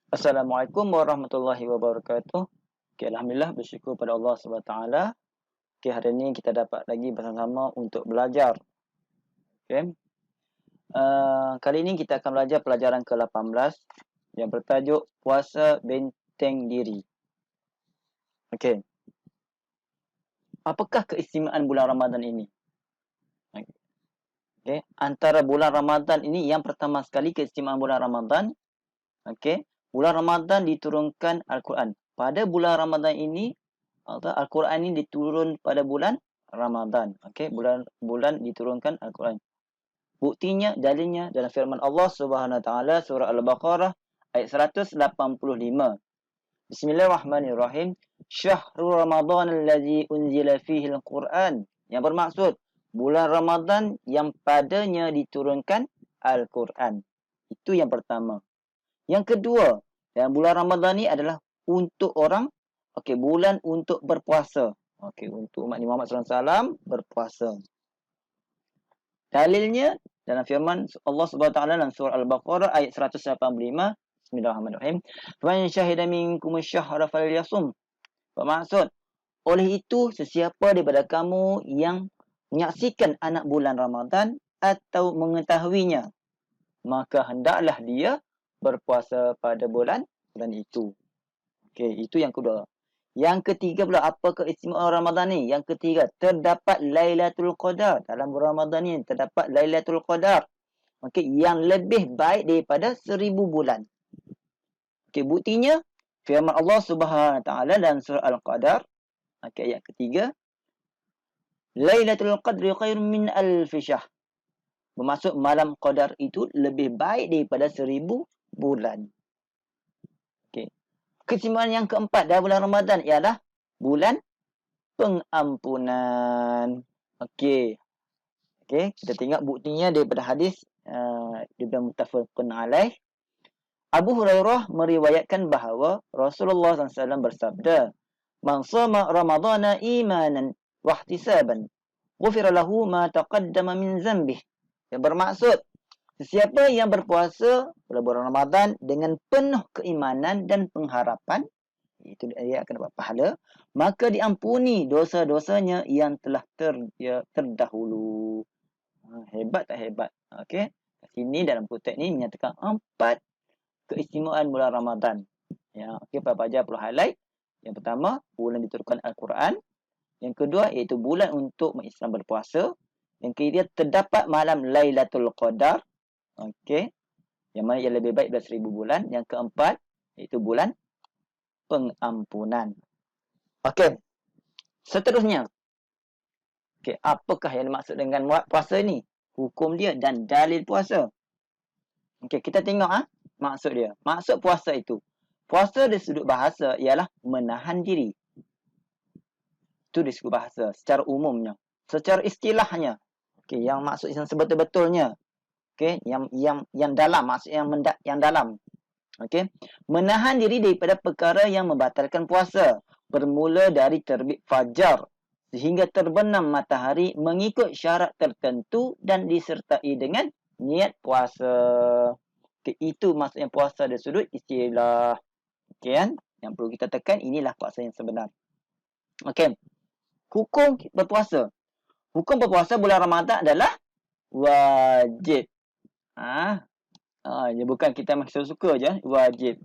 Assalamualaikum warahmatullahi wabarakatuh. Okay, Alhamdulillah bersyukur pada Allah SWT. Okay, hari ini kita dapat lagi bersama-sama untuk belajar. Okay. Kali ini kita akan belajar pelajaran ke-18 yang bertajuk Puasa Benteng Diri. Okay. Apakah keistimewaan bulan Ramadan ini? Okay. Antara bulan Ramadan ini, yang pertama sekali keistimewaan bulan Ramadan. Okay. Bulan Ramadan diturunkan Al-Quran. Pada bulan Ramadan ini, Al-Quran ini diturun pada bulan Ramadan. Okey, bulan diturunkan Al-Quran. Buktinya, dalilnya dalam firman Allah Subhanahu Wa Taala surah Al-Baqarah ayat 185. Bismillahirrahmanirrahim. Syahrul Ramadan allazi unzila fihi al-Quran. Yang bermaksud bulan Ramadan yang padanya diturunkan Al-Quran. Itu yang pertama. Yang kedua, dan bulan Ramadan ni adalah untuk orang, bulan untuk berpuasa. Untuk umat Muhammad SAW berpuasa. Dalilnya dalam firman Allah Subhanahu Wa Taala dalam surah Al-Baqarah ayat 185. Bismillahirrahmanirrahim. "Faman syahida minkum asy-syahra falyasum." Bermaksud, oleh itu sesiapa daripada kamu yang menyaksikan anak bulan Ramadan atau mengetahuinya, maka hendaklah dia berpuasa pada bulan itu. Itu yang kedua. Yang ketiga pula, apa keistimewaan Ramadan ni? Yang ketiga, terdapat Lailatul Qadar. Dalam bulan Ramadan ni terdapat Lailatul Qadar. Yang lebih baik daripada 1000 bulan. Buktinya firman Allah Subhanahu Wa Taala dalam surah Al-Qadar, ayat ketiga, Lailatul Qadri khairun min alfi syahr. Bermaksud malam Qadar itu lebih baik daripada 1000 bulan. Keistimewaan yang keempat dalam bulan Ramadan ialah bulan pengampunan. Kita tengok buktinya daripada hadis daripada muttafaqun alaih. Abu Hurairah meriwayatkan bahawa Rasulullah SAW bersabda, "Man shama Ramadana imanan wa ihtisaban, ghufira lahu ma taqaddama min dhanbih." Yang bermaksud, sesiapa yang berpuasa pada bulan Ramadan dengan penuh keimanan dan pengharapan, itu dia akan dapat pahala, maka diampuni dosa-dosanya yang telah terdahulu. Hebat tak hebat? Kat sini dalam kutip ni menyatakan 4 keistimewaan bulan Ramadan. Apa-apa perlu highlight. Yang pertama, bulan diturunkan Al-Quran. Yang kedua, iaitu bulan untuk Islam berpuasa. Yang ketiga, terdapat malam Lailatul Qadar. Yang mana yang lebih baik dari 1000 bulan. Yang keempat, iaitu bulan pengampunan. Seterusnya. Apakah yang dimaksud dengan puasa ni? Hukum dia dan dalil puasa. Kita tengok maksud dia. Maksud puasa itu. Puasa dari sudut bahasa ialah menahan diri. Itu dari sudut bahasa secara umumnya. Secara istilahnya. Yang maksud yang sebetul-betulnya. Yang dalam, maksud yang dalam. Menahan diri daripada perkara yang membatalkan puasa, bermula dari terbit fajar sehingga terbenam matahari mengikut syarat tertentu dan disertai dengan niat puasa. Itu maksudnya puasa dari sudut istilah. Yang perlu kita tekan, inilah puasa yang sebenar. Hukum berpuasa. Hukum berpuasa bulan Ramadan adalah wajib. Dia bukan kita masih suka je, wajib.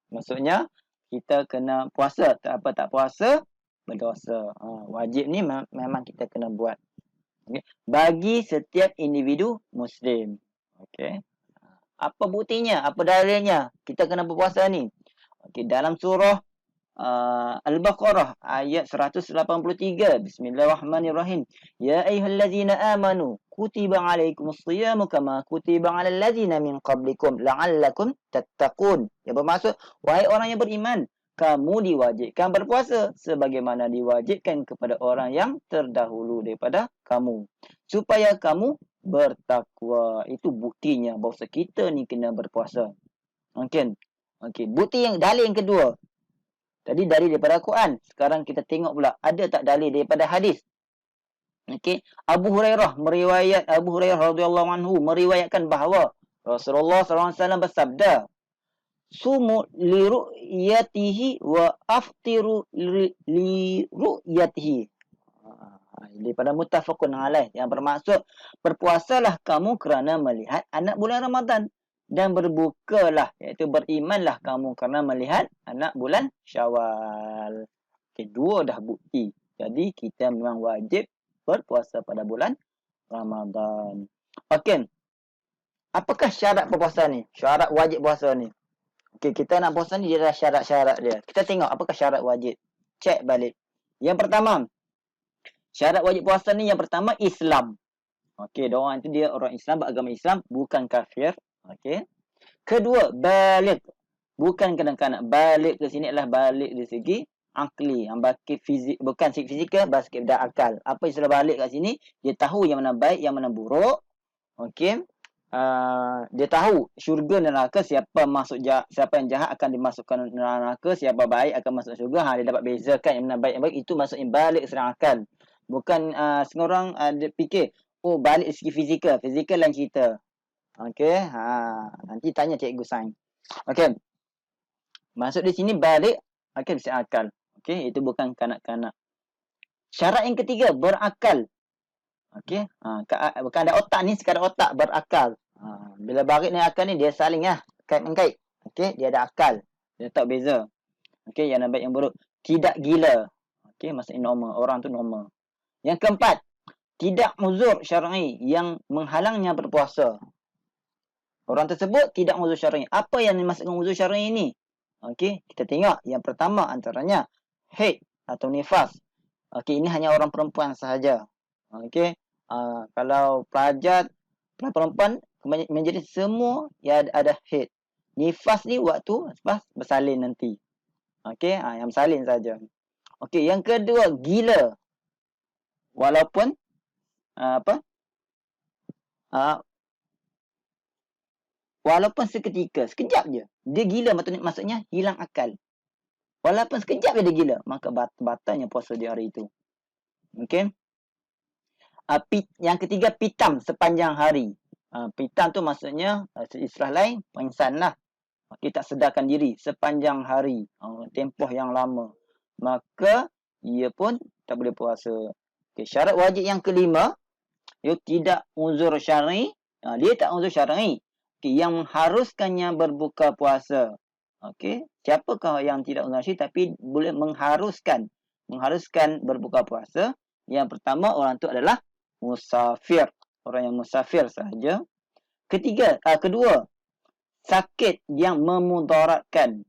Maksudnya kita kena puasa. Tak puasa berdosa. Wajib ni memang kita kena buat. Bagi setiap individu Muslim. Apa buktinya? Apa dalilnya kita kena berpuasa ni? Dalam surah Al-Baqarah ayat 183. Bismillahirrahmanirrahim. Ya ayyuhallazina amanu kutiba alaikumus-shiyamu kama kutiba alal ladzina min qablikum la'allakum tattaqun. Yang bermaksud, wahai orang yang beriman, kamu diwajibkan berpuasa sebagaimana diwajibkan kepada orang yang terdahulu daripada kamu, supaya kamu bertakwa. Itu buktinya bahawa kita ni kena berpuasa. Bukti yang dalil yang kedua. Tadi dalil daripada Al-Quran. Sekarang kita tengok pula, ada tak dalil daripada hadis? Abu Hurairah radhiyallahu anhu meriwayatkan bahawa Rasulullah SAW bersabda, sumu li ru'yatihi wa aftiru li ru'yatihi. Daripada muttafaqun alaih, yang bermaksud berpuasalah kamu kerana melihat anak bulan Ramadan, dan berbukalah, iaitu berimanlah kamu kerana melihat anak bulan Syawal. Okey, dua dah bukti. Jadi kita memang wajib berpuasa pada bulan Ramadan. Okey, apakah syarat berpuasa ni? Syarat wajib puasa ni. Okey, kita nak puasa ni dia ada syarat-syarat dia. Kita tengok apakah syarat wajib. Cek balik. Yang pertama, syarat wajib puasa ni yang pertama Islam. Okey, diorang itu dia orang Islam, beragama Islam, bukan kafir. Okey. Kedua, balik. Bukan kanak-kanak. Balik ke sini adalah balik dari segi akli. Yang baki fizik, bukan segi fizikal, basket dah akal. Apa istilah balik kat sini? Dia tahu yang mana baik, yang mana buruk. Okey. Dia tahu syurga dan neraka, siapa yang jahat akan dimasukkan neraka, siapa baik akan masuk syurga. Dia dapat bezakan yang mana baik yang baik. Itu maksudnya balik serang akal. Bukan setengah orang dia fikir, oh balik dari segi fizikal. Fizikal lain cerita. Okey. Nanti tanya cikgu sains. Okey. Maksud di sini balik akan bisa akal. Okey, itu bukan kanak-kanak. Syarat yang ketiga, berakal. Okey. Bukan ada otak ni, sekadar otak, berakal. Bila balik ni akal ni dia saling kait-mengkait. Okey, dia ada akal. Dia tahu beza. Okey, yang baik yang buruk. Tidak gila. Okey, maksudnya normal. Orang tu normal. Yang keempat, tidak uzur syar'i yang menghalangnya berpuasa. Orang tersebut tidak uzur syar'i. Apa yang dimaksudkan uzur syar'i ini? Okey, kita tengok yang pertama antaranya haid atau nifas. Okey, ini hanya orang perempuan sahaja. Okey, kalau pelajar perempuan menjadi semua yang ada haid. Nifas ni waktu lepas bersalin nanti. Okey, yang bersalin saja. Okey, yang kedua gila. Walaupun walaupun seketika, sekejap je. Dia gila maksudnya hilang akal. Walaupun sekejap je dia gila, maka batalnya puasa di hari itu. Okey. Yang ketiga pitam sepanjang hari. Pitam tu maksudnya istilah lain pengsan lah. Okey, tak sedarkan diri sepanjang hari. Tempoh yang lama. Maka ia pun tak boleh puasa. Okey, syarat wajib yang kelima, ia tidak uzur syar'i. Dia tak uzur syar'i. Okay, yang mengharuskannya berbuka puasa. Okey, siapakah yang tidak uzur syar'i tapi boleh mengharuskan berbuka puasa? Yang pertama, orang itu adalah musafir. Orang yang musafir sahaja. Kedua, sakit yang memudaratkan.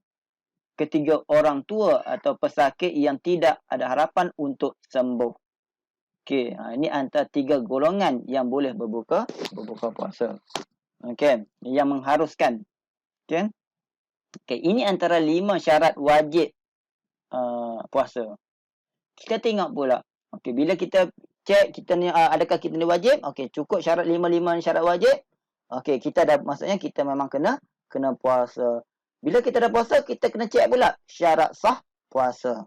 Ketiga, orang tua atau pesakit yang tidak ada harapan untuk sembuh. Okey, ini antara 3 golongan yang boleh berbuka puasa. Okey, yang mengharuskan. Okey. Okey, ini antara 5 syarat wajib puasa. Kita tengok pula. Okey, bila kita cek kita ni adakah kita ni wajib? Okey, cukup syarat 5 syarat wajib. Okey, kita dah maksudnya kita memang kena puasa. Bila kita dah puasa, kita kena cek pula syarat sah puasa.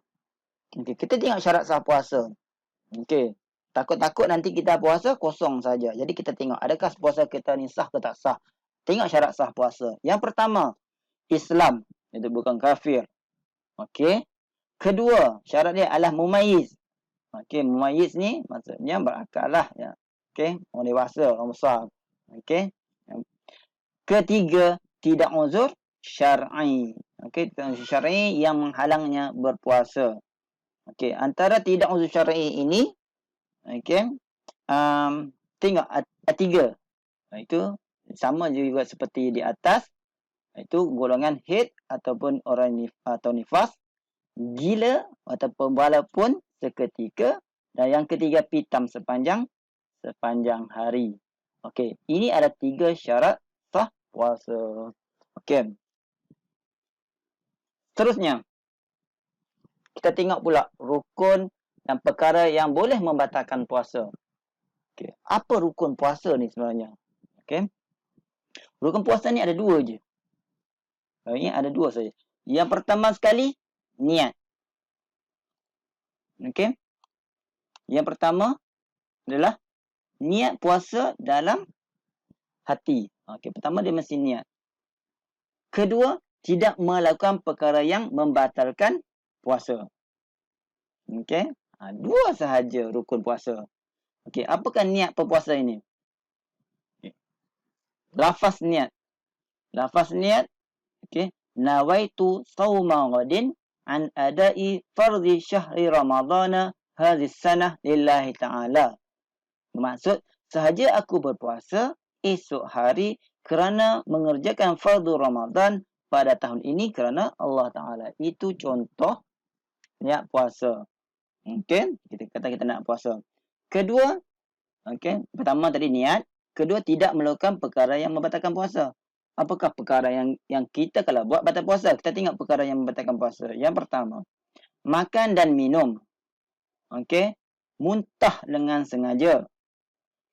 Okey, kita tengok syarat sah puasa. Okey. Takut-takut nanti kita puasa kosong saja. Jadi kita tengok adakah puasa kita ni sah ke tak sah. Tengok syarat sah puasa. Yang pertama, Islam. Itu bukan kafir. Okey. Kedua, syarat dia adalah mumayyiz. Okey, mumayyiz ni maksudnya berakal lah. Ya. Okey, orang dewasa, orang besar. Okey. Ketiga, tidak uzur syar'i. Okey, syar'i yang menghalangnya berpuasa. Okey, antara tidak uzur syar'i ini, okey, tengok tiga. Itu sama juga seperti di atas. Itu golongan haid ataupun orang atau nifas, gila ataupun walaupun seketika, dan yang ketiga pitam sepanjang hari. Okey, ini ada 3 syarat sah puasa. Okey. Seterusnya, kita tengok pula rukun dan perkara yang boleh membatalkan puasa. Okey, apa rukun puasa ni sebenarnya? Okey. Rukun puasa ni ada 2 je. Ini ada 2 saja. Yang pertama sekali, niat. Okey. Yang pertama adalah niat puasa dalam hati. Okey, pertama dia mesti niat. Kedua, tidak melakukan perkara yang membatalkan puasa. Okey. Dua sahaja rukun puasa. Okey, apakah niat berpuasa ini? Okay. Lafaz niat. Lafaz niat, okey. Nawaitu sauma ghadin an adai fardhi syahri ramadhana hadhihi sanah lillahi ta'ala. Maksud, sahaja aku berpuasa esok hari kerana mengerjakan fardu Ramadan pada tahun ini kerana Allah Ta'ala. Itu contoh niat puasa. Mungkin kita kata kita nak puasa. Kedua, pertama tadi niat. Kedua, tidak melakukan perkara yang membatalkan puasa. Apakah perkara yang kita kalau buat batal puasa? Kita tengok perkara yang membatalkan puasa. Yang pertama, makan dan minum. Muntah dengan sengaja.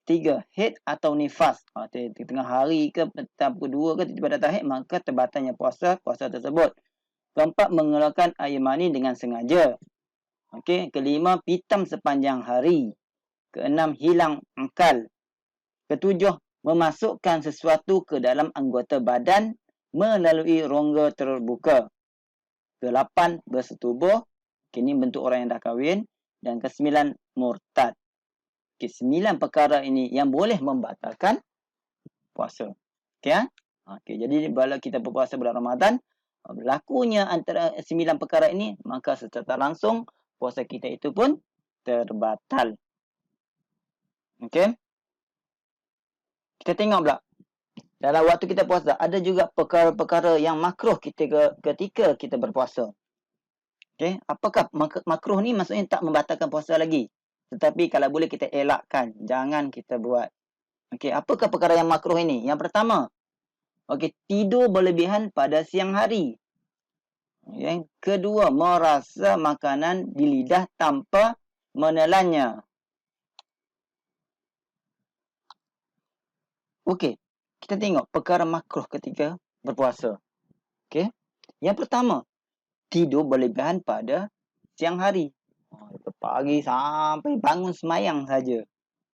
3. Haid atau nifas. Di tengah hari ke petang kedua ke tiba datang haid, maka terbatalnya puasa tersebut. Keempat, mengeluarkan air mani dengan sengaja. Kelima, pitam sepanjang hari. Keenam, hilang akal. Ketujuh, memasukkan sesuatu ke dalam anggota badan melalui rongga terbuka. Kelapan, bersetubuh. Ini bentuk orang yang dah kahwin. Dan kesembilan, murtad. 9 perkara ini yang boleh membatalkan puasa. Jadi bila kita berpuasa bulan Ramadan, berlakunya antara 9 perkara ini, maka secara langsung puasa kita itu pun terbatal. Kita tengok pula. Dalam waktu kita puasa, ada juga perkara-perkara yang makruh ketika kita berpuasa. Apakah makruh ni? Maksudnya tak membatalkan puasa lagi. Tetapi kalau boleh kita elakkan. Jangan kita buat. Apakah perkara yang makruh ini? Yang pertama, tidur berlebihan pada siang hari. Yang kedua, merasa makanan di lidah tanpa menelannya. Kita tengok perkara makruh ketika berpuasa. Yang pertama, tidur berlebihan pada siang hari. Pagi sampai bangun semayang saja.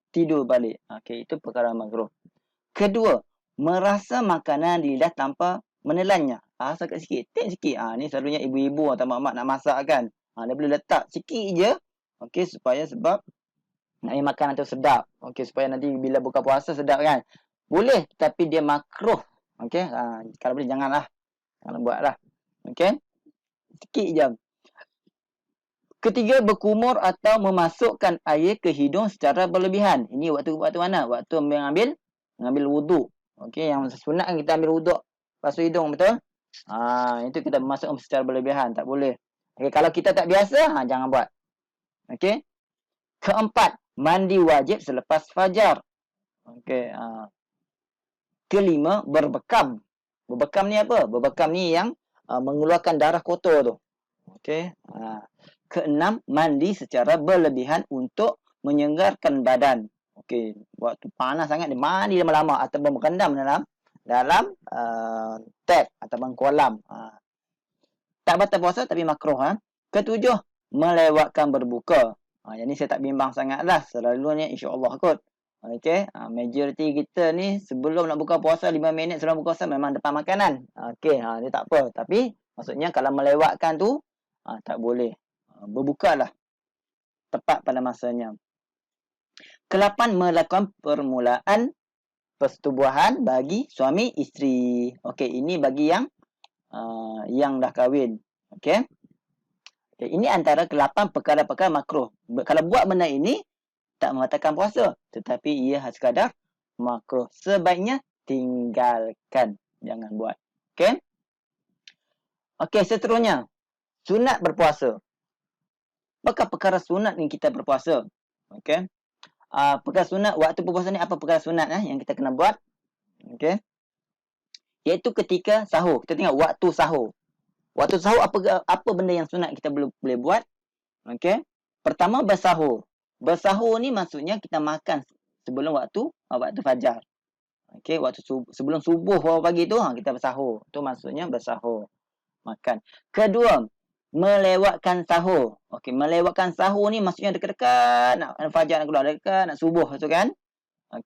Tidur balik. Itu perkara makruh. Kedua, merasa makanan di lidah tanpa menelannya. Sakit sikit. Tek sikit. Ni selalunya ibu-ibu atau mak-mak nak masak kan. Dia boleh letak sikit je. Supaya sebab nak makanan tu sedap. Supaya nanti bila buka puasa sedap kan. Boleh. Tapi dia makruh. Kalau boleh janganlah. Jangan buatlah. Sikit je. Ketiga, berkumur atau memasukkan air ke hidung secara berlebihan. Ini waktu mana? Waktu mengambil wuduk. Yang sunat kan kita ambil wuduk basuh hidung, betul? Itu kita masuk secara berlebihan. Tak boleh. Kalau kita tak biasa, jangan buat. Keempat, mandi wajib selepas fajar. Kelima, berbekam. Berbekam ni apa? Berbekam ni yang mengeluarkan darah kotor tu. Keenam, mandi secara berlebihan untuk menyegarkan badan. Waktu panas sangat, dia mandi lama-lama ataupun berendam dalam tap ataupun kolam. Tak batal puasa tapi makruh. Ketujuh, melewatkan berbuka. Yang ni saya tak bimbang sangatlah. Selalunya insya-Allah kot. Majoriti kita ni sebelum nak buka puasa 5 minit sebelum buka puasa memang depan makanan. Dia tak apa. Tapi maksudnya kalau melewatkan tu tak boleh. Berbukalah tepat pada masanya. Kelapan, melakukan permulaan persetubuhan bagi suami isteri. Ini bagi yang dah kahwin. Ini antara 8 perkara-perkara makruh. Kalau buat benda ini tak membatalkan puasa, tetapi ia sekadar makruh. Sebaiknya tinggalkan, jangan buat. Seterusnya, sunat berpuasa. Apakah perkara sunat ni kita berpuasa? Perkara sunat waktu berpuasa ni, apa perkara sunat yang kita kena buat? Iaitu ketika sahur. Kita tengok waktu sahur. Waktu sahur apa benda yang sunat kita boleh buat? Pertama, bersahur. Bersahur ni maksudnya kita makan sebelum waktu fajar. Waktu sebelum subuh pagi tu kita bersahur. Tu maksudnya bersahur. Makan. Kedua, melewatkan sahur. Melewatkan sahur ni maksudnya dekat-dekat nak fajar nak keluar, dekat nak subuh tu kan.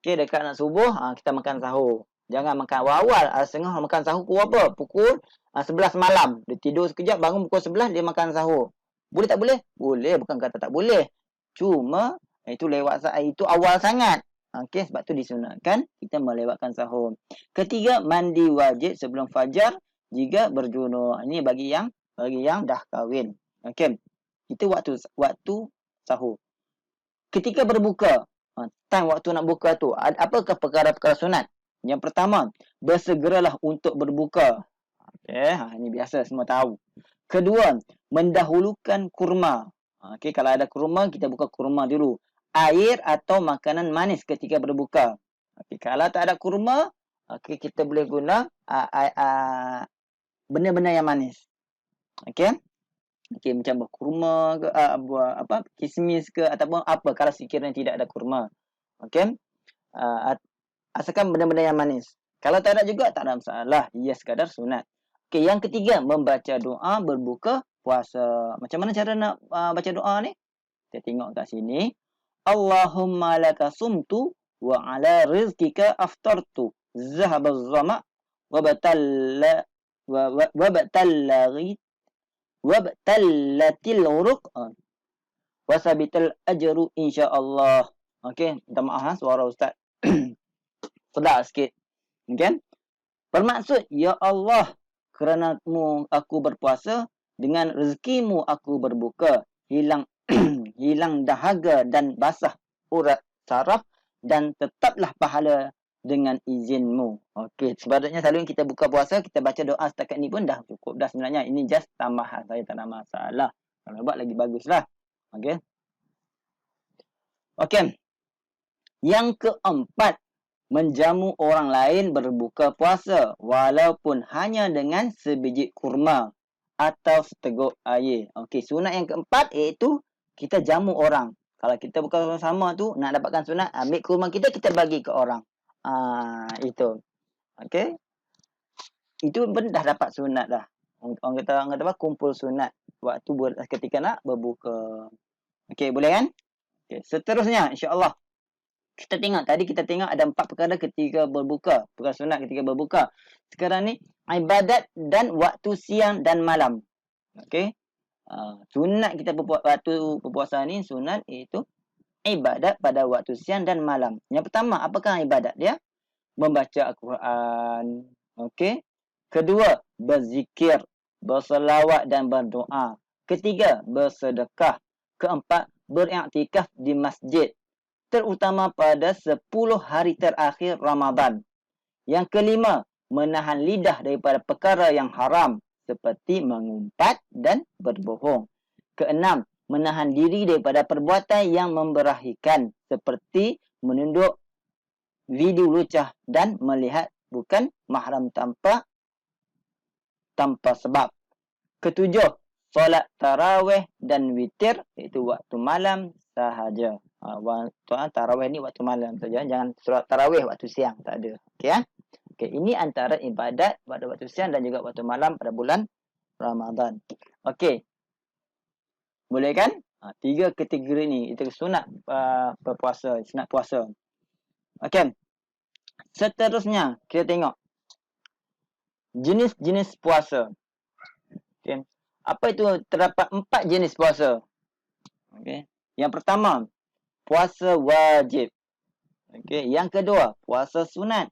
Dekat nak subuh kita makan sahur. Jangan makan awal-awal. Setengah makan sahur pukul apa? Pukul 11 malam. Dia tidur sekejap, bangun pukul 11, dia makan sahur. Boleh tak boleh? Boleh, bukan kata tak boleh. Cuma, itu lewat itu awal sangat. Okey, sebab tu disunatkan kita melewatkan sahur. Ketiga, mandi wajib sebelum fajar jika berjunuk. Ini bagi yang dah kahwin. Okey. Itu waktu sahur. Ketika berbuka, time waktu nak buka tu, apakah perkara-perkara sunat? Yang pertama, bersegeralah untuk berbuka. Okey, ini biasa semua tahu. Kedua, mendahulukan kurma. Okey, kalau ada kurma, kita buka kurma dulu. Air atau makanan manis ketika berbuka. Okey, kalau tak ada kurma, okey, kita boleh guna benda-benda yang manis. Okey. Okey, macam buah kurma ke, buah kismis ke, ataupun apa kalau sekiranya tidak ada kurma. Okey. Asalkan benda-benda yang manis. Kalau tak ada juga, tak ada masalah. Ia sekadar sunat. Okey, yang ketiga, membaca doa berbuka puasa. Macam mana cara nak baca doa ni? Kita tengok kat sini. Allahumma laka sumtu wa ala rizkika aftartu. Zahabaz zama' wa wabtallatil uruq wasabital ajru insyaallah. Okey, minta maaf suara ustaz sedap sikit. Okey. Bermaksud, ya Allah, kerana-Mu aku berpuasa, dengan rezekimu aku berbuka, hilang hilang dahaga dan basah urat saraf, dan tetaplah pahala dengan izinmu. Okey, sebenarnya selalu kita buka puasa, kita baca doa setakat ni pun dah cukup dah sebenarnya. Ini just tambahan, saya tak ada masalah. Kalau buat lagi baguslah. Okey. Okey. Yang keempat, menjamu orang lain berbuka puasa walaupun hanya dengan sebiji kurma atau seteguk air. Okey, sunat yang keempat iaitu kita jamu orang. Kalau kita buka sama tu nak dapatkan sunat, ambil kurma kita bagi ke orang. Itu. Okey. Itu pun dah dapat sunat dah. Orang kata apa? Kumpul sunat waktu ketika nak berbuka. Okey, boleh kan? Okey, seterusnya insya-Allah. Kita tengok ada 4 perkara ketika berbuka. Perkara sunat ketika berbuka. Sekarang ni, ibadat dan waktu siang dan malam. Okey. Sunat kita waktu berpuasa ni, sunat iaitu ibadat pada waktu siang dan malam. Yang pertama, apakah ibadat dia? Membaca Al-Quran. Okey. Kedua, berzikir, berselawat dan berdoa. Ketiga, bersedekah. Keempat, beriktikaf di masjid, terutama pada 10 hari terakhir Ramadan. Yang kelima, menahan lidah daripada perkara yang haram seperti mengumpat dan berbohong. Keenam, menahan diri daripada perbuatan yang memberahikan seperti menunduk video lucah dan melihat bukan mahram tanpa sebab. Ketujuh, solat tarawih dan witir, iaitu waktu malam sahaja. Waktu tarawih ni waktu malam saja, jangan solat tarawih waktu siang, tak ada. Okey. Okey, ini antara ibadat pada waktu siang dan juga waktu malam pada bulan Ramadan. Okey. Boleh kan? 3 kategori ni itu sunat berpuasa, sunat puasa. Okey. Seterusnya kita tengok jenis-jenis puasa. Okey. Apa itu? Terdapat 4 jenis puasa. Okey. Yang pertama, puasa wajib. Okey, yang kedua, puasa sunat.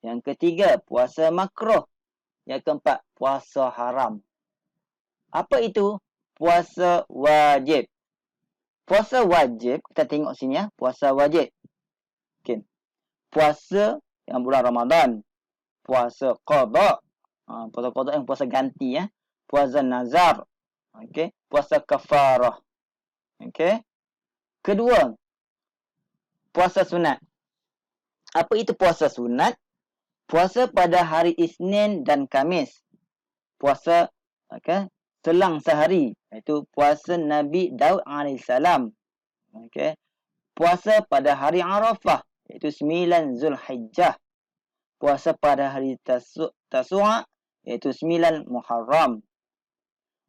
Yang ketiga, puasa makruh. Yang keempat, puasa haram. Apa itu puasa wajib? Puasa wajib, kita tengok sini ya, puasa wajib. Okey. Puasa yang bulan Ramadan. Puasa qada. Puasa qada yang puasa ganti ya. Puasa nazar. Okey, puasa kafarah. Okey. Kedua, puasa sunat. Apa itu puasa sunat? Puasa pada hari Isnin dan Khamis. Puasa selang sehari, iaitu puasa Nabi Daud AS. Okey. Puasa pada hari Arafah, iaitu 9 Zulhijjah. Puasa pada hari Tasu'a, iaitu 9 Muharram.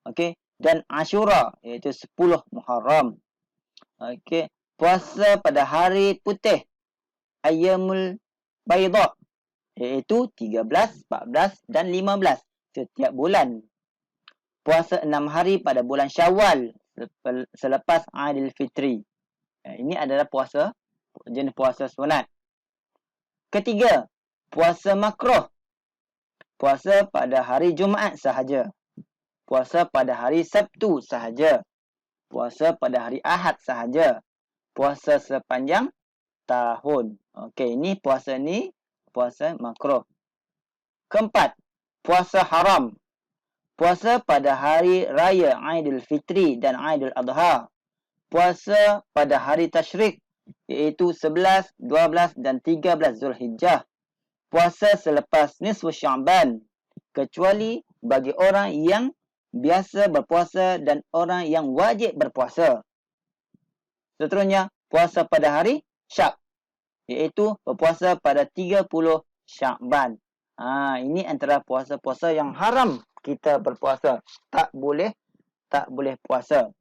Okey, dan Ashura, iaitu 10 Muharram. Okey, puasa pada hari putih, Ayyamul Baydha, iaitu 13, 14 dan 15. setiap bulan. Puasa 6 hari pada bulan Syawal selepas Aidilfitri. Ini adalah jenis puasa sunat. Ketiga, puasa makruh. Puasa pada hari Jumaat sahaja. Puasa pada hari Sabtu sahaja. Puasa pada hari Ahad sahaja. Puasa sepanjang tahun. Okey, ini puasa makruh. Keempat, puasa haram. Puasa pada hari raya Aidilfitri dan Aidil Adha. Puasa pada hari tasyrik, iaitu 11, 12 dan 13 Zulhijjah. Puasa selepas nisfu Sya'ban, kecuali bagi orang yang biasa berpuasa dan orang yang wajib berpuasa. Seterusnya, puasa pada hari Syak, iaitu berpuasa pada 30 Sya'ban. Ini antara puasa-puasa yang haram kita berpuasa. Tak boleh puasa.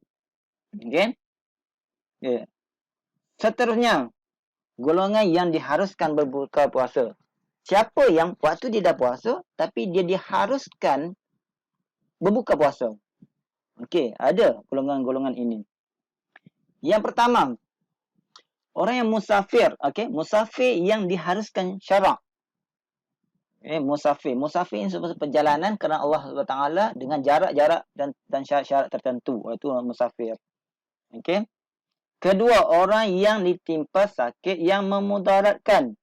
Okey? Okay. Seterusnya, golongan yang diharuskan berbuka puasa. Siapa yang waktu dia dah puasa, tapi dia diharuskan berbuka puasa. Okey, ada golongan-golongan ini. Yang pertama, orang yang musafir. Okey, musafir yang diharuskan syarak. Musafir ini sebuah perjalanan kerana Allah SWT dengan jarak-jarak dan syarat-syarat tertentu. Itu musafir. Okey. Kedua, orang yang ditimpa sakit yang memudaratkan.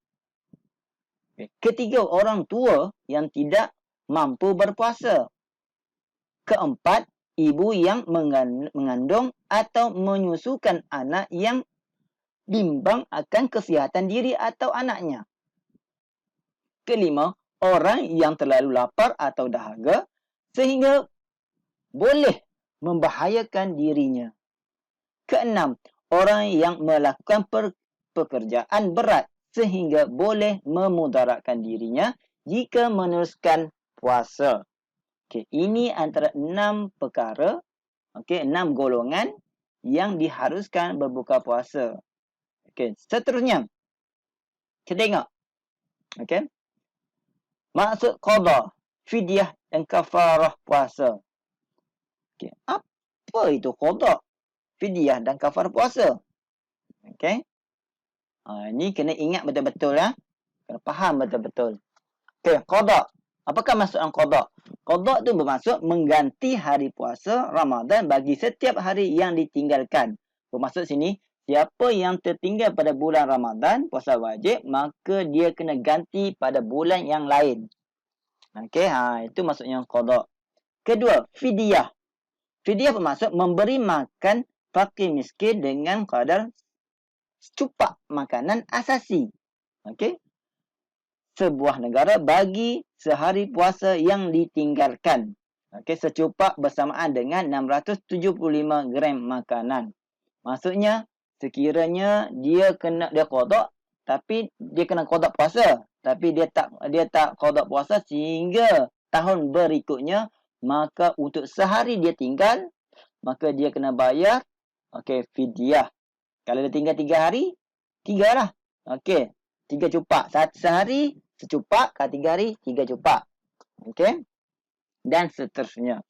Ketiga, orang tua yang tidak mampu berpuasa. Keempat, ibu yang mengandung atau menyusukan anak yang bimbang akan kesihatan diri atau anaknya. Kelima, orang yang terlalu lapar atau dahaga sehingga boleh membahayakan dirinya. Keenam, orang yang melakukan pekerjaan berat sehingga boleh memudaratkan dirinya jika meneruskan puasa. Okey, ini antara 6 perkara, 6 golongan yang diharuskan berbuka puasa. Okey, seterusnya kita tengok. Okey. Maksud qada, fidyah dan kafarah puasa. Okey, apa itu qada, fidyah dan kafarah puasa? Okey. Ini kena ingat betul-betul ya. Kena faham betul-betul. Okey, qada. Apakah maksud qada? Qada tu bermaksud mengganti hari puasa Ramadan bagi setiap hari yang ditinggalkan. Bermaksud sini, siapa yang tertinggal pada bulan Ramadan puasa wajib, maka dia kena ganti pada bulan yang lain. Okey, itu maksudnya qada. Kedua, fidyah. Fidyah bermaksud memberi makan fakir miskin dengan kadar secupak makanan asasi. Okey. Sebuah negara bagi sehari puasa yang ditinggalkan. Okey, secupak bersamaan dengan 675 gram makanan. Maksudnya, sekiranya dia qada, tapi dia kena qada puasa, tapi dia tak qada puasa sehingga tahun berikutnya, maka untuk sehari dia tinggal, maka dia kena bayar fidyah. Kalau dia tinggal 3 hari, 3 lah. Okey, 3 cupak. Sehari secupak, kalau 3 hari 3 cupak. Okey. Dan seterusnya.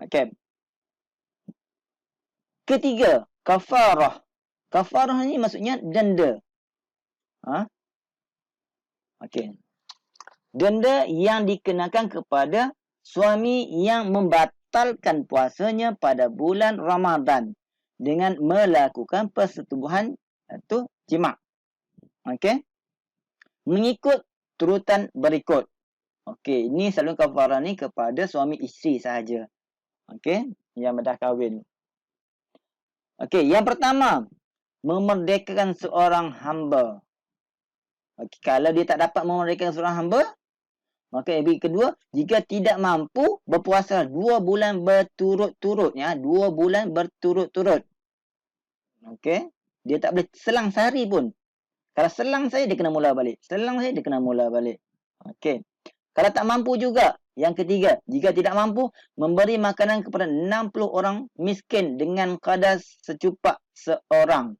Okey. Ketiga, kafarah. Kafarah ni maksudnya denda. Okey. Denda yang dikenakan kepada suami yang membatalkan puasanya pada bulan Ramadan dengan melakukan persetubuhan atau jima'. Okey. Mengikut turutan berikut. Okey, ini selalu kafarah ni kepada suami isteri sahaja. Okey, yang dah kahwin. Okey, yang pertama, memerdekakan seorang hamba. Okey, kalau dia tak dapat memerdekakan seorang hamba, maka yang kedua, jika tidak mampu berpuasa 2 bulan berturut-turut, 2 bulan berturut-turut. Okey, dia tak boleh selang sehari pun. Kalau selang saya, dia kena mula balik. Selang saya, dia kena mula balik. Okey. Kalau tak mampu juga, yang ketiga, jika tidak mampu, memberi makanan kepada 60 orang miskin dengan kadar secupak seorang.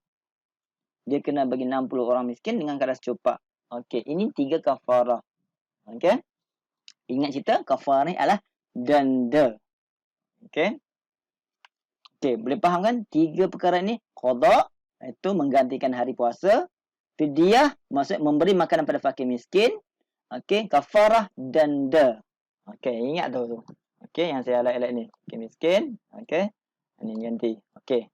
Dia kena bagi 60 orang miskin dengan kadar secupak. Okey, ini 3 kafarah. Okey. Ingat cerita kafarah ni adalah denda. Okey. Okey, boleh faham kan? 3 perkara ni, qada itu menggantikan hari puasa, fidyah maksud memberi makanan pada fakir miskin, okey, kafarah denda. Okey, ingat tu. Okey, yang saya highlight ni. Fakir miskin, okey. Ini ganti. Okey.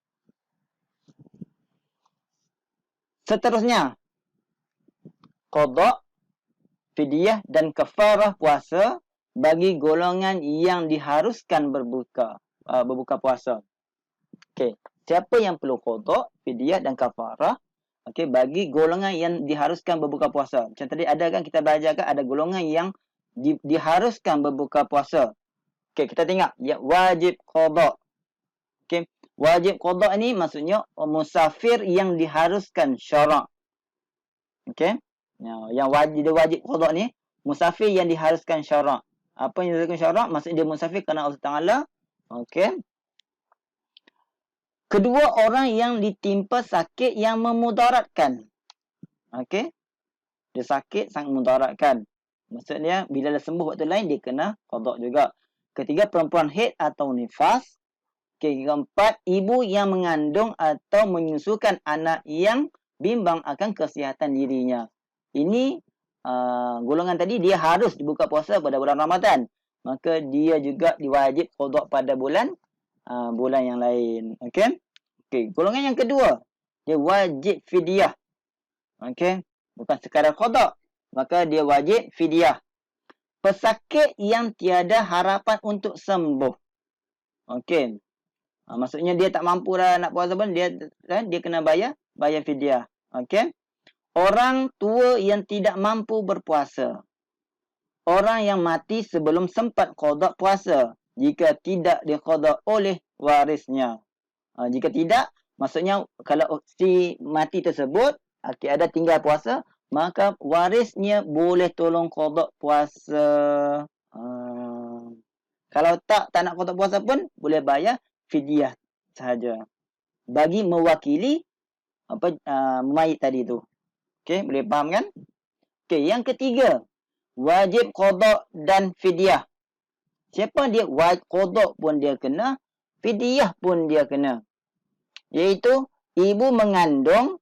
Seterusnya, qada, fidyah dan kafarah puasa bagi golongan yang diharuskan berbuka puasa. Okey, siapa yang perlu qada, fidyah dan kafarah? Okey, bagi golongan yang diharuskan berbuka puasa. Macam tadi ada kan kita belajar kan ada golongan yang diharuskan berbuka puasa. Okey, kita tengok ya wajib qada. Okey, wajib qada ni maksudnya musafir yang diharuskan syarak. Okey. Yang wajib qada ni musafir yang diharuskan syarak. Apa yang diharuskan syarak? Maksudnya dia musafir kerana Allah Taala. Okey. Kedua orang yang ditimpa sakit yang memudaratkan. Okey. Dia sakit sangat memudaratkan. Maksudnya bila dah sembuh waktu lain dia kena qada juga. Ketiga, perempuan haid atau nifas. Okey, keempat, ibu yang mengandung atau menyusukan anak yang bimbang akan kesihatan dirinya. Ini golongan tadi dia harus dibuka puasa pada bulan Ramadan. Maka dia juga diwajib qada pada bulan yang lain. Okey. Okey, golongan yang kedua, dia wajib fidyah. Okey, bukan sekadar qada, maka dia wajib fidyah. Pesakit yang tiada harapan untuk sembuh. Okey. Maksudnya dia tak mampu dah nak puasa pun dia kena bayar fidyah. Okey. Orang tua yang tidak mampu berpuasa. Orang yang mati sebelum sempat qada puasa jika tidak diqada oleh warisnya. Jika tidak, maksudnya kalau si mati tersebut ada tinggal puasa, maka warisnya boleh tolong qada puasa. Kalau tak nak qada puasa pun boleh bayar fidyah sahaja. Bagi mewakili mayit tadi tu. Okey, boleh faham kan? Okey, yang ketiga, wajib qada dan fidyah. Siapa dia wajib qada pun dia kena, fidyah pun dia kena. Iaitu ibu mengandung.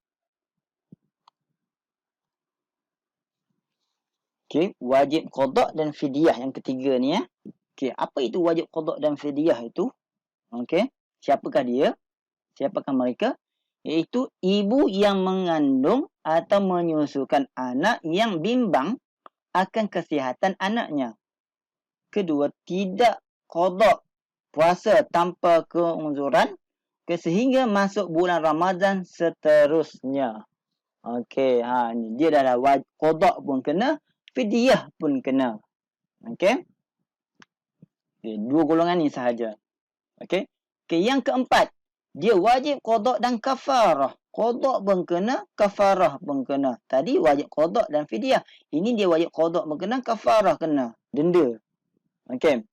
Okey, wajib qada dan fidyah yang ketiga ni ya. Okey, apa itu wajib qada dan fidyah itu? Okey, siapakah dia? Siapakah mereka? Iaitu ibu yang mengandung atau menyusukan anak yang bimbang akan kesihatan anaknya. Kedua, tidak qada puasa tanpa keunzuran sehingga masuk bulan Ramadan seterusnya. Okey, ni dia dah wajib qada pun kena, fidyah pun kena. Okey. Okay, dua golongan ni sahaja. Okey. Okey, yang keempat, dia wajib qada dan kafarah. Qada pun kena, kafarah pun kena. Tadi wajib qada dan fidyah. Ini dia wajib qada pun kena, kafarah kena. Denda. Okey.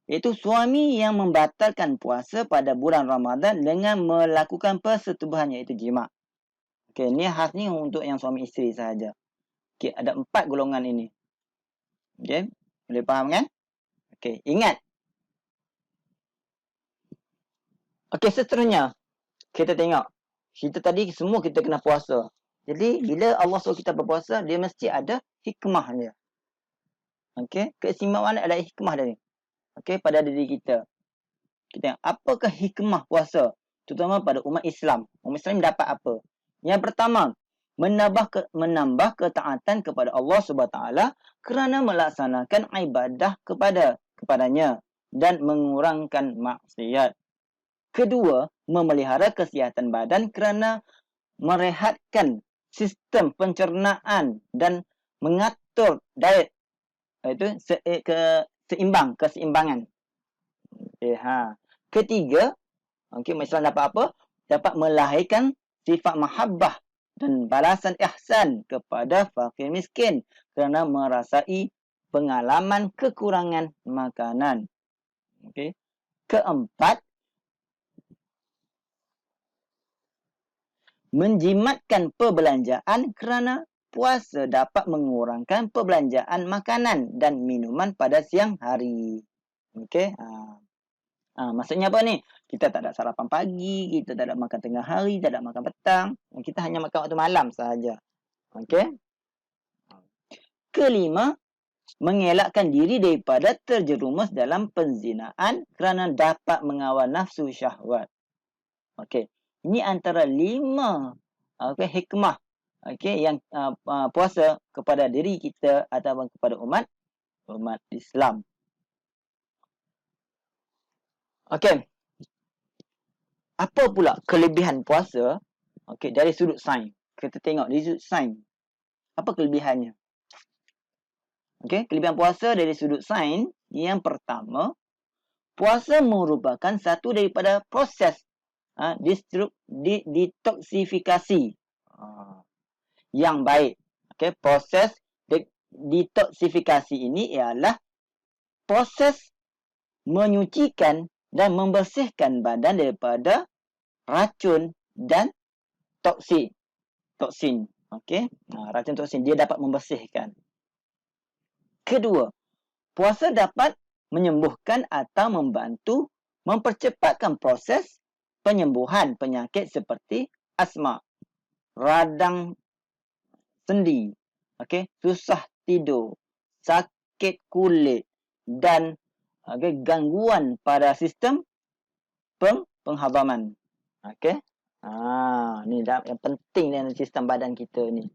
Iaitu suami yang membatalkan puasa pada bulan Ramadan dengan melakukan persetubuhan iaitu jima'. Okey, ni khas ni untuk yang suami isteri sahaja. Okey, ada 4 golongan ini. Okey, boleh faham kan? Okey, ingat. Okey, seterusnya kita tengok. Kita tadi semua kita kena puasa. Jadi bila Allah suruh kita berpuasa, dia mesti ada hikmah dia. Okey, keistimewaan adalah hikmah dia. Okey, pada diri kita. Kita tengok apakah hikmah puasa, terutama pada umat Islam. Umat Islam dapat apa? Yang pertama, menambah ketaatan kepada Allah SWT kerana melaksanakan ibadah kepadanya dan mengurangkan maksiat. Kedua, memelihara kesihatan badan kerana merehatkan sistem pencernaan dan mengatur diet, iaitu keseimbangan. Ketiga, Islam dapat apa? Dapat melahirkan sifat mahabbah dan balasan ihsan kepada fakir miskin kerana merasai pengalaman kekurangan makanan. Okey. Keempat, menjimatkan perbelanjaan kerana puasa dapat mengurangkan perbelanjaan makanan dan minuman pada siang hari. Okey. Maksudnya apa ni? Kita tak ada sarapan pagi, kita tak ada makan tengah hari, tak ada makan petang. Kita hanya makan waktu malam sahaja. Okey. Kelima, mengelakkan diri daripada terjerumus dalam penzinaan kerana dapat mengawal nafsu syahwat. Okey. Ini antara 5 hikmah yang puasa kepada diri kita ataupun kepada umat Islam. Okey. Apa pula kelebihan puasa? Okey, dari sudut sains. Kita tengok dari sudut sains. Apa kelebihannya? Okey, kelebihan puasa dari sudut sains, yang pertama, puasa merupakan satu daripada proses detoksifikasi yang baik. Okey, proses detoksifikasi ini ialah proses menyucikan dan membersihkan badan daripada racun dan toksin. Okey, racun toksin dia dapat membersihkan. Kedua, puasa dapat menyembuhkan atau membantu mempercepatkan proses penyembuhan penyakit seperti asma, radang sendi, susah tidur, sakit kulit dan gangguan pada sistem penghazaman. Ni yang penting dalam sistem badan kita ni.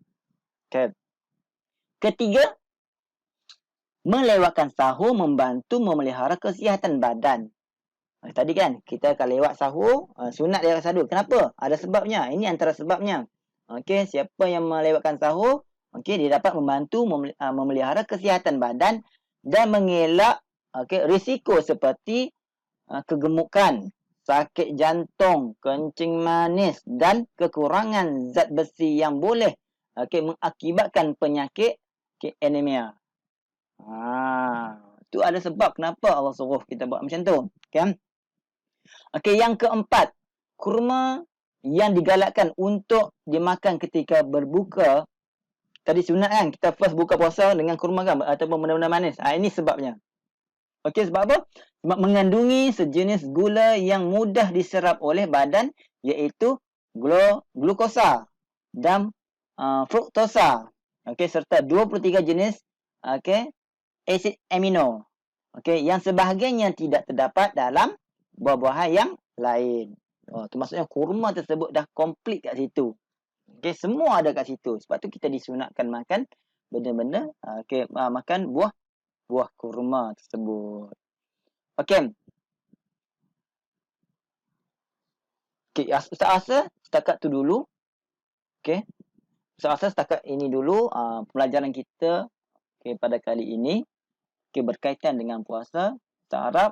Ketiga, melewatkan sahur membantu memelihara kesihatan badan. Tadi kan kita akan lewat sahur, sunat lewat sahur. Kenapa? Ada sebabnya. Ini antara sebabnya. Siapa yang melewatkan sahur, dia dapat membantu memelihara kesihatan badan dan mengelak risiko seperti kegemukan, sakit jantung, kencing manis dan kekurangan zat besi yang boleh mengakibatkan penyakit anemia. Tu ada sebab kenapa Allah suruh kita buat macam tu. Yang keempat, kurma yang digalakkan untuk dimakan ketika berbuka. Tadi sunat kan, kita first buka puasa dengan kurma kan, ataupun benda-benda manis. Ini sebabnya. Sebab apa? Sebab mengandungi sejenis gula yang mudah diserap oleh badan, iaitu glukosa dan fruktosa. Serta 23 jenis asid amino. Yang sebahagiannya tidak terdapat dalam buah-buahan yang lain. Tu maksudnya kurma tersebut dah komplit kat situ. Semua ada kat situ. Sebab tu kita disunatkan makan benda-benda, makan buah kurma tersebut. Ustaz Asa setakat tu dulu. Ustaz Asa setakat ini dulu pelajaran kita pada kali ini. Berkaitan dengan puasa. Ustaz harap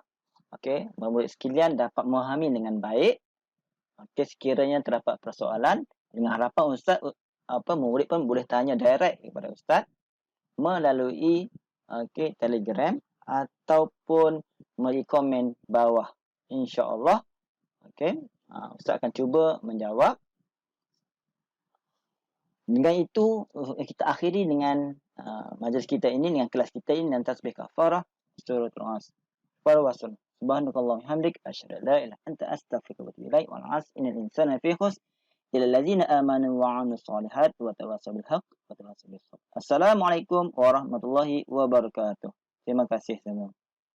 murid sekalian dapat memahami dengan baik. Sekiranya terdapat persoalan, dengan harapan Ustaz, murid pun boleh tanya direct kepada Ustaz melalui Telegram ataupun melalui komen bawah. InsyaAllah Ustaz akan cuba menjawab. Dengan itu kita akhiri dengan majlis kita ini, dengan kelas kita ini, dengan tasbih kafarah suratul As. Farwasun. Subhanakallahumma hamdik asyhadu an la ilaha illa anta astaghfiruka wa atubu ilaik. Wal 'asr innal insana fi khusr illa allazina amanu wa 'amilus solihat wa tawassaw bil haqq wa tawassaw bis sabr. Assalamualaikum warahmatullahi wabarakatuh. Terima kasih semua.